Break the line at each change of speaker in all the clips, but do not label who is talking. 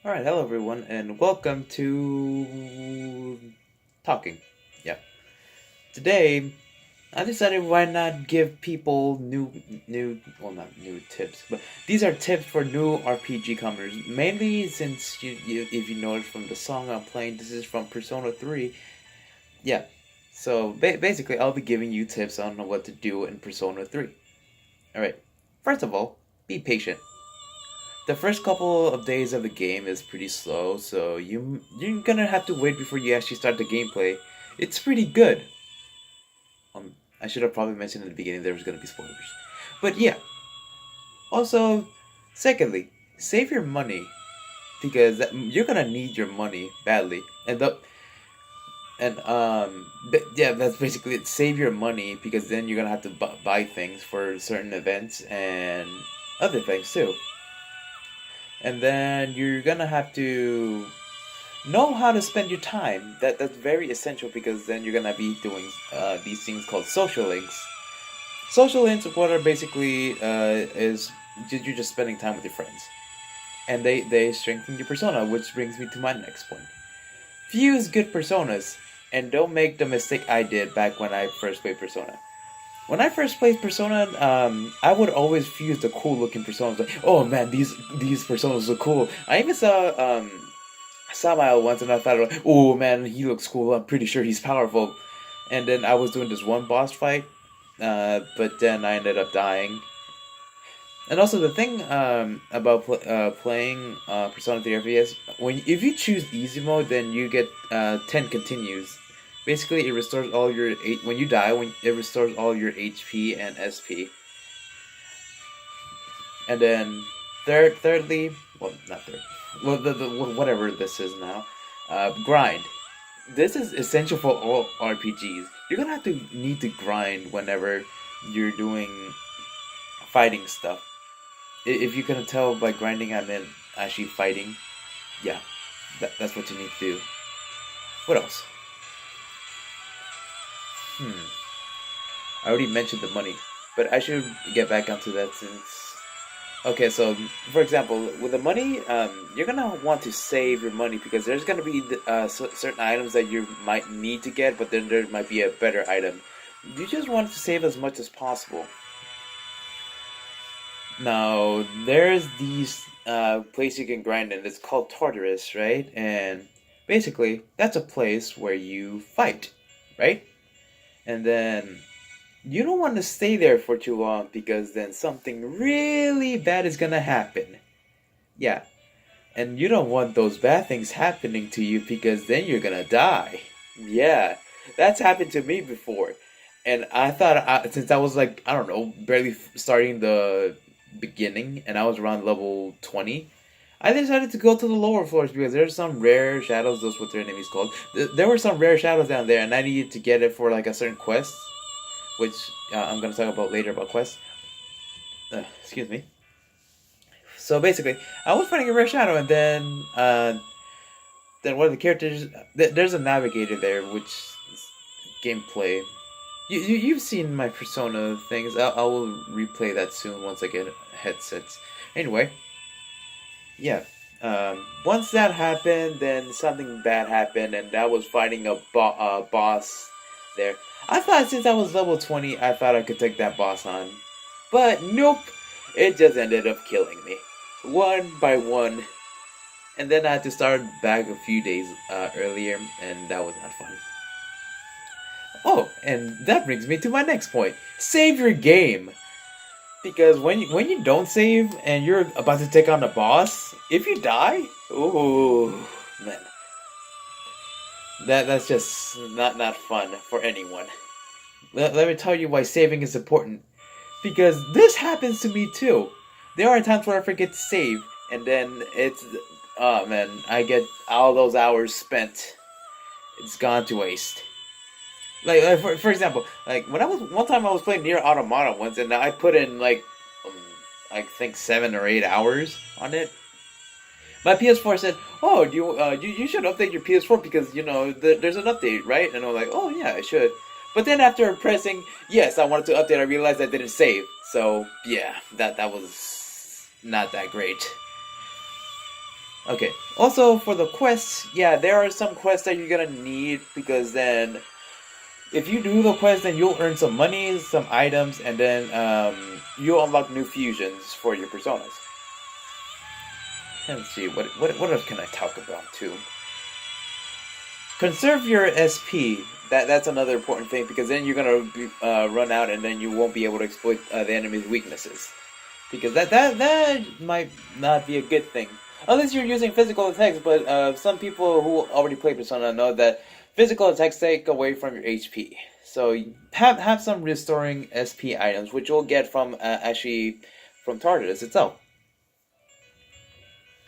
Alright, hello everyone, and welcome to Talking. Yeah. Today, I decided why not give people well, not new tips, but these are tips for new RPG comers. Mainly since, if you noticed from the song I'm playing, this is from Persona 3. Yeah. So, basically, I'll be giving you tips on what to do in Persona 3. Alright. First of all, be patient. The first couple of days of the game is pretty slow, so you're gonna have to wait before you actually start the gameplay. It's pretty good. I should have probably mentioned in the beginning there was gonna be spoilers, but yeah. Also, secondly, save your money because you're gonna need your money badly, yeah, that's basically it. Save your money because then you're gonna have to buy things for certain events and other things too. And then you're gonna have to know how to spend your time. That's very essential because then you're gonna be doing these things called social links. Social links, what are basically is you're just spending time with your friends, and they strengthen your persona, which brings me to my next point. Fuse good personas, and don't make the mistake I did back when I first played Persona. When I first played Persona, I would always fuse the cool looking personas. Like, oh man, these personas look cool. I even saw Samael once, and I thought, like, oh man, he looks cool. I'm pretty sure he's powerful. And then I was doing this one boss fight, but then I ended up dying. And also the thing about playing Persona 3 FPS, if you choose easy mode, then you get 10 continues. Basically, it restores all your when you die. When it restores all your HP and SP. And then thirdly, well, not third, well, whatever this is now, grind. This is essential for all RPGs. You're gonna have to need to grind whenever you're doing fighting stuff. If you can tell by grinding, I meant actually fighting. Yeah, that's what you need to do. What else? I already mentioned the money, but I should get back onto that since. Okay, so for example, with the money, you're gonna want to save your money because there's gonna be certain items that you might need to get, but then there might be a better item. You just want to save as much as possible. Now, there's these place you can grind in. It's called Tartarus, right? And basically, that's a place where you fight, right? And then you don't want to stay there for too long because then something really bad is gonna happen. Yeah, and you don't want those bad things happening to you because then you're gonna die. Yeah, that's happened to me before. And I thought, since I was like, I don't know, barely starting the beginning and I was around level 20, I decided to go to the lower floors because there's some rare shadows, those what their enemies called. There were some rare shadows down there and I needed to get it for like a certain quest, which I'm going to talk about later about quests. Excuse me. So basically, I was fighting a rare shadow, and then one of the characters, there's a navigator there, which is gameplay. You've seen my Persona things. I will replay that soon once I get headsets. Anyway, yeah. Once that happened, then something bad happened, and that was fighting a boss there. I thought since I was level 20, I thought I could take that boss on. But nope, it just ended up killing me. One by one. And then I had to start back a few days earlier, and that was not fun. Oh, and that brings me to my next point. Save your game. Because when you don't save and you're about to take on a boss, if you die, ooh man, that's just not fun for anyone. Let me tell you why saving is important. Because this happens to me too. There are times where I forget to save, and then it's oh man, I get all those hours spent. It's gone to waste. Like for example, like when I was one time I was playing Near Automata once, and I put in like I think 7 or 8 hours on it. My PS4 said, "Oh, do you should update your PS4 because you know there's an update, right?" And I'm like, "Oh yeah, I should." But then after pressing yes, I wanted to update, I realized I didn't save. So yeah, that was not that great. Okay. Also for the quests, yeah, there are some quests that you're gonna need because then if you do the quest, then you'll earn some money, some items, and then you'll unlock new fusions for your personas. Let's see what else can I talk about too. Conserve your SP. That's another important thing because then you're gonna run out and then you won't be able to exploit the enemy's weaknesses. Because that might not be a good thing unless you're using physical attacks. But some people who already play Persona know that physical attacks take away from your HP. So have some restoring SP items, which you'll get from actually from Tartarus itself.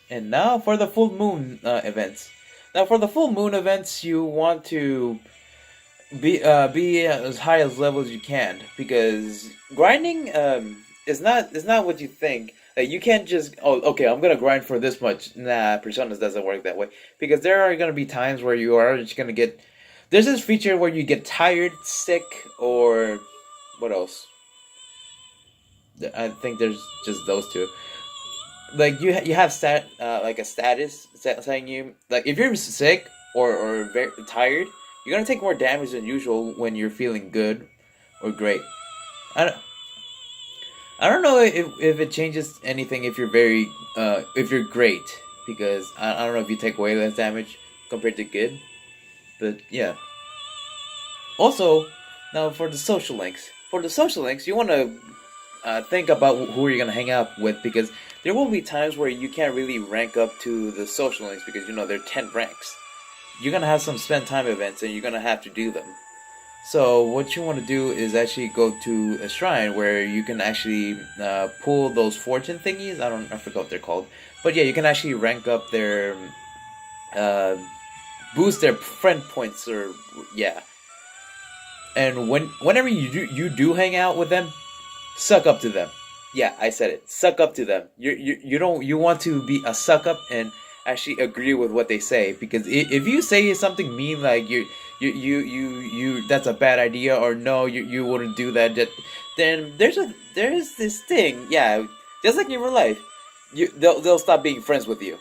And now for the full moon events. Now for the full moon events, you want to be as high as level as you can because grinding is not what you think. Like you can't just okay, I'm gonna grind for this much. Nah, Personas doesn't work that way because there are gonna be times where you are just gonna get. There's this feature where you get tired, sick, or what else? I think there's just those two. Like you have like a status saying you like if you're sick or very tired, you're gonna take more damage than usual when you're feeling good or great. I don't, I don't know if it changes anything if you're great because I don't know if you take away less damage compared to good, but yeah. Also, now for the social links. For the social links, you want to think about who you're gonna hang out with because there will be times where you can't really rank up to the social links because there are 10 ranks. You're gonna have some spend time events and you're gonna have to do them. So what you want to do is actually go to a shrine where you can actually pull those fortune thingies. I forgot what they're called, but yeah, you can actually rank up their uh, boost their friend points or yeah. And whenever you do hang out with them, suck up to them. Yeah, I said it. Suck up to them. You don't you want to be a suck up and actually agree with what they say because if you say something mean like you that's a bad idea or no you wouldn't do that, then there's this thing, yeah, just like in real life, they'll stop being friends with you.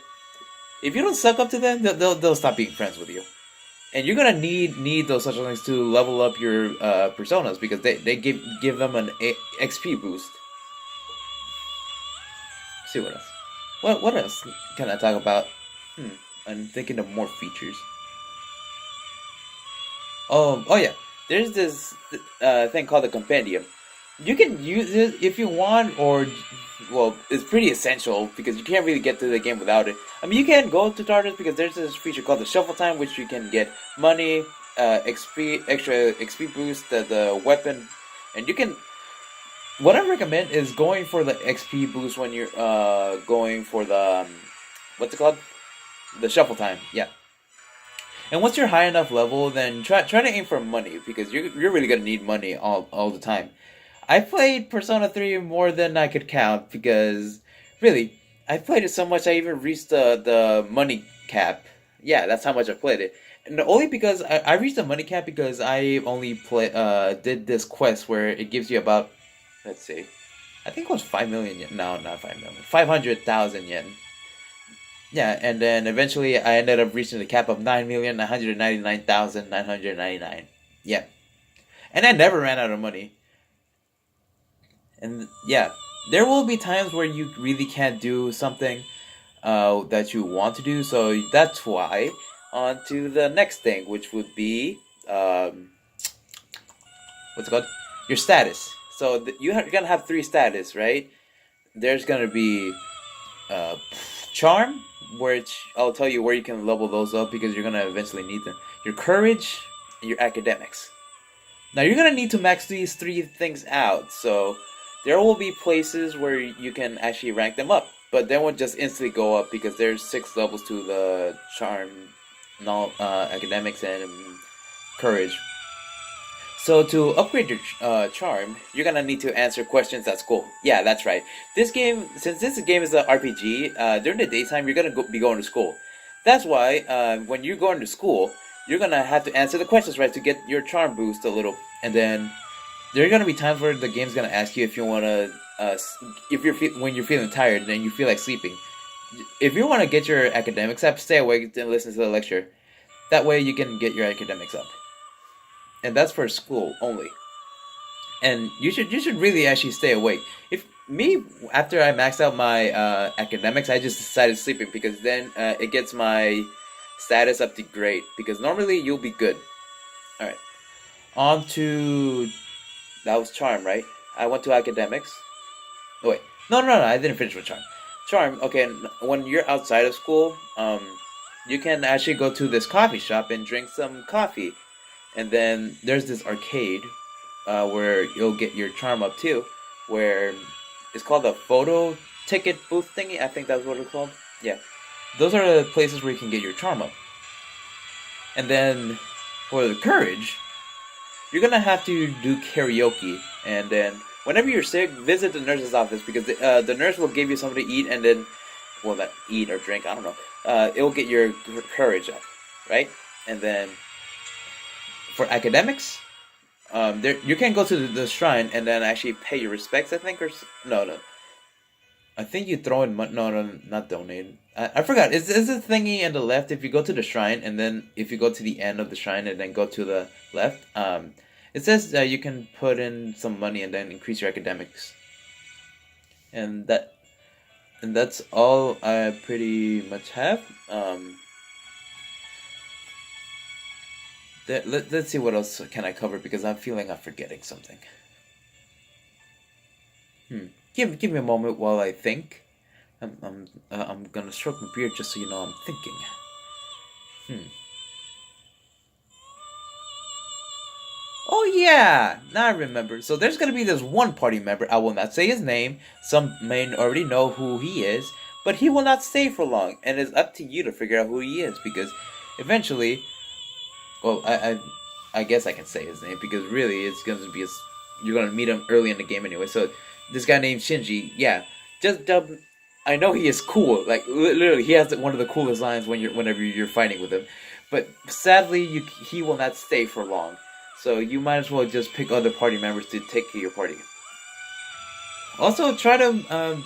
If you don't suck up to them, they'll stop being friends with you. And you're gonna need those such things to level up your personas because they give them an XP boost. Let's see what else. What else can I talk about? I'm thinking of more features. Oh yeah. There's this thing called the compendium. You can use it if you want, or well, it's pretty essential because you can't really get to the game without it. I mean, you can go to Tartarus because there's this feature called the Shuffle Time, which you can get money, XP, extra XP boost, the weapon, and you can. What I recommend is going for the XP boost when you're going for the what's it called? The Shuffle Time. Yeah. And once you're high enough level, then try to aim for money because you're really gonna need money all the time. I played Persona 3 more than I could count because really I played it so much I even reached the money cap. Yeah, that's how much I played it. And only because I reached the money cap because I only did this quest where it gives you about, let's see, I think it was 5 million yen. No, not 5 million. 500,000 yen. Yeah, and then eventually I ended up reaching the cap of 9,199,999. Yeah. And I never ran out of money. And yeah, there will be times where you really can't do something that you want to do. So that's why on to the next thing, which would be what's it called? Your status. So you're gonna have 3 status, right? There's gonna be uh, charm, which I'll tell you where you can level those up because you're gonna eventually need them. Your courage, and your academics. Now you're gonna need to max these 3 things out. So there will be places where you can actually rank them up, but they won't just instantly go up because there's 6 levels to the charm, academics, and courage. So to upgrade your charm, you're gonna need to answer questions at school. Yeah, that's right. Since this game is an RPG, during the daytime you're gonna be going to school. That's why when you're going to school, you're gonna have to answer the questions right to get your charm boost a little, and then there are gonna be times where the game's gonna ask you if you wanna, when you're feeling tired and you feel like sleeping. if you want to get your academics up, stay awake and listen to the lecture. That way you can get your academics up, and that's for school only. And you should really actually stay awake. If me after I maxed out my academics, I just decided sleeping because then it gets my status up to great. Because normally you'll be good. All right, on to that was charm, right? I went to academics. Oh, wait, no, I didn't finish with charm. Charm. Okay, when you're outside of school, you can actually go to this coffee shop and drink some coffee, and then there's this arcade where you'll get your charm up too, where it's called a photo ticket booth thingy. I think that's what it's called. Yeah, those are the places where you can get your charm up. And then for the courage, you're gonna have to do karaoke, and then whenever you're sick, visit the nurse's office because the nurse will give you something to eat, and then, well, not eat or drink, I don't know. It will get your courage up, right? And then for academics, there you can go to the shrine and then actually pay your respects. I think, or no. I think you throw in money. No, not donate. I forgot. Is the thingy on the left? If you go to the shrine and then if you go to the end of the shrine and then go to the left, it says that you can put in some money and then increase your academics. And that's all I pretty much have. Let's see what else can I cover because I'm feeling I'm forgetting something. Give me a moment while I think. I'm gonna stroke my beard just so you know I'm thinking. Oh yeah, now I remember. So there's gonna be this one party member. I will not say his name. Some may already know who he is, but he will not stay for long, and it's up to you to figure out who he is because eventually, well, I guess I can say his name because really it's gonna be you're gonna meet him early in the game anyway. So this guy named Shinji, yeah, just dub. I know he is cool. Like literally, he has one of the coolest lines whenever you're fighting with him. But sadly, he will not stay for long. So you might as well just pick other party members to take to your party. Also, try to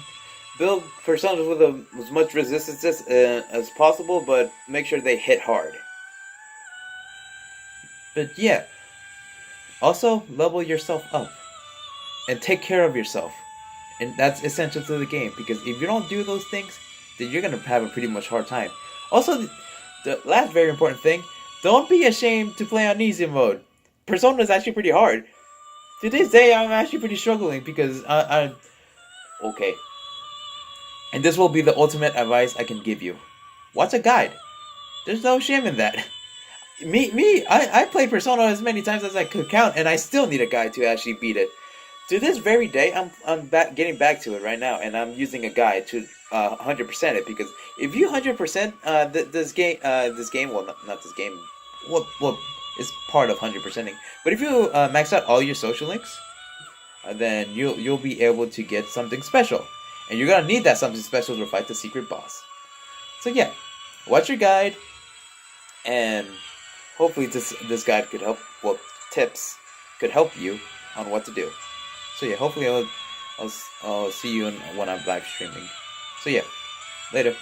build personas with as much resistance as possible, but make sure they hit hard. But yeah, also level yourself up and take care of yourself. And that's essential to the game because if you don't do those things, then you're gonna have a pretty much hard time. Also, the last very important thing: don't be ashamed to play on easy mode. Persona is actually pretty hard. To this day, I'm actually pretty struggling because I okay. And this will be the ultimate advice I can give you: watch a guide. There's no shame in that. I play Persona as many times as I could count, and I still need a guide to actually beat it. To this very day, I'm getting back to it right now, and I'm using a guide to 100% it because if you 100% this game, well, not this game, well, it's part of 100%ing. But if you max out all your social links, then you'll be able to get something special, and you're gonna need that something special to fight the secret boss. So yeah, watch your guide, and hopefully this guide could help. Well, tips could help you on what to do. So yeah, hopefully I'll see you when I'm live streaming. So yeah, later.